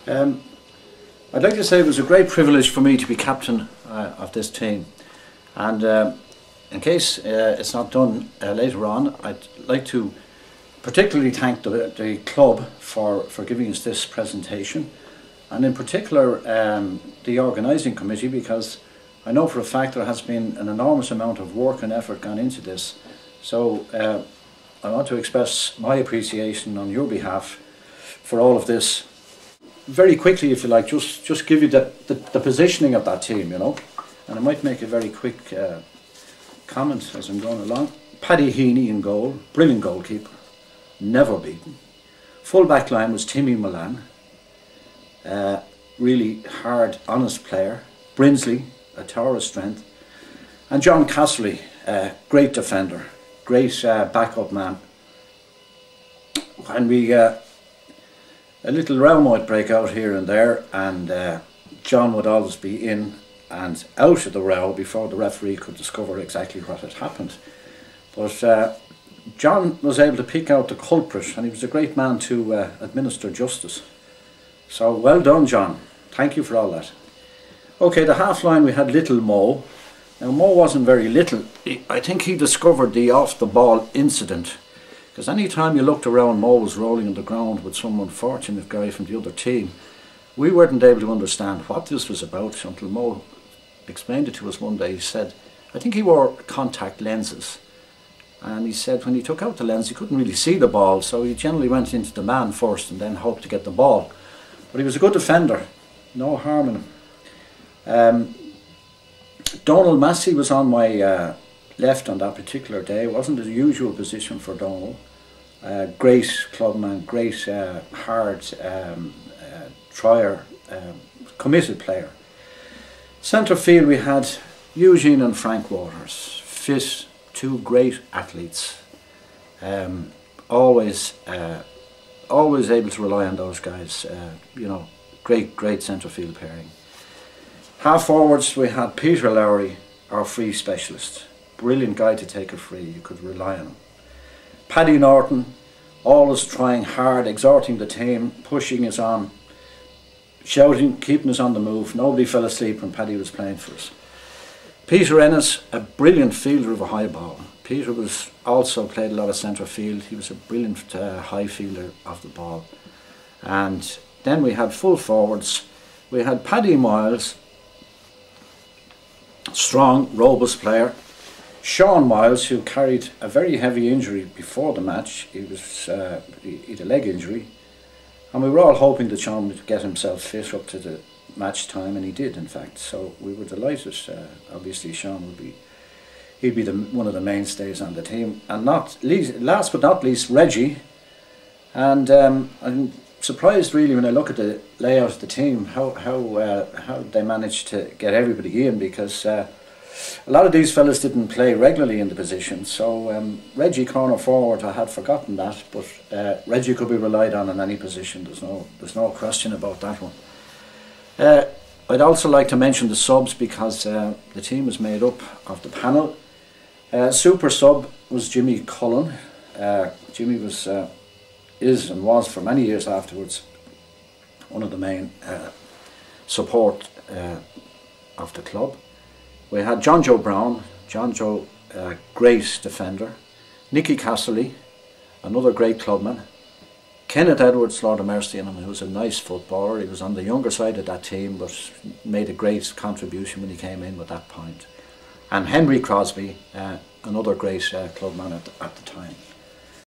Um, I'd like to say it was a great privilege for me to be captain of this team, and in case it's not done later on, I'd like to particularly thank the club for giving us this presentation, and in particular the organising committee, because I know for a fact there has been an enormous amount of work and effort gone into this. So I want to express my appreciation on your behalf for all of this. Very quickly, if you like, just give you the positioning of that team, you know, and I might make a very quick comment as I'm going along. Paddy Heaney in goal, brilliant goalkeeper, never beaten. Full back line was Timmy Milan, really hard, honest player. Brinsley, a tower of strength, and John Casserly, great defender, great backup man. When we a little row might break out here and there, and John would always be in and out of the row before the referee could discover exactly what had happened. But John was able to pick out the culprit, and he was a great man to administer justice. So well done, John. Thank you for all that. Okay, the half line we had little Mo. Now Mo wasn't very little. I think he discovered the off the ball incident, because any time you looked around, Mo was rolling on the ground with some unfortunate guy from the other team. We weren't able to understand what this was about until Mo explained it to us one day. He said, I think he wore contact lenses, and he said when he took out the lens he couldn't really see the ball, so he generally went into the man first and then hoped to get the ball. But he was a good defender, no harm in him. Donald Massey was on my left on that particular day. It wasn't the usual position for Donald. Great clubman, great hard trier, committed player. Centre field we had Eugene and Frank Waters, fit, two great athletes. Always able to rely on those guys. You know, great centre field pairing. Half forwards we had Peter Lowry, our free specialist. Brilliant guy to take a free, you could rely on him. Paddy Norton, always trying hard, exhorting the team, pushing us on, shouting, keeping us on the move. Nobody fell asleep when Paddy was playing for us. Peter Ennis, a brilliant fielder of a high ball. Peter was also played a lot of centre field. He was a brilliant high fielder of the ball. And then we had full forwards. We had Paddy Miles, strong, robust player. Sean Miles, who carried a very heavy injury before the match. He had a leg injury, and we were all hoping that Sean would get himself fit up to the match time, and he did, in fact. So we were delighted. Obviously, Sean would be, he'd be one of the mainstays on the team, and last but not least, Reggie. And I'm surprised really when I look at the layout of the team how they managed to get everybody in, because a lot of these fellas didn't play regularly in the position. So Reggie corner forward, I had forgotten that, but Reggie could be relied on in any position. There's no question about that one. I'd also like to mention the subs, because the team was made up of the panel. Super sub was Jimmy Cullen. Jimmy was is and was for many years afterwards one of the main support of the club. We had John Joe Brown, great defender. Nicky Casserly, another great clubman. Kenneth Edwards, Lord of mercy on him, who was a nice footballer. He was on the younger side of that team, but made a great contribution when he came in with that point. And Henry Crosby, another great clubman at the time.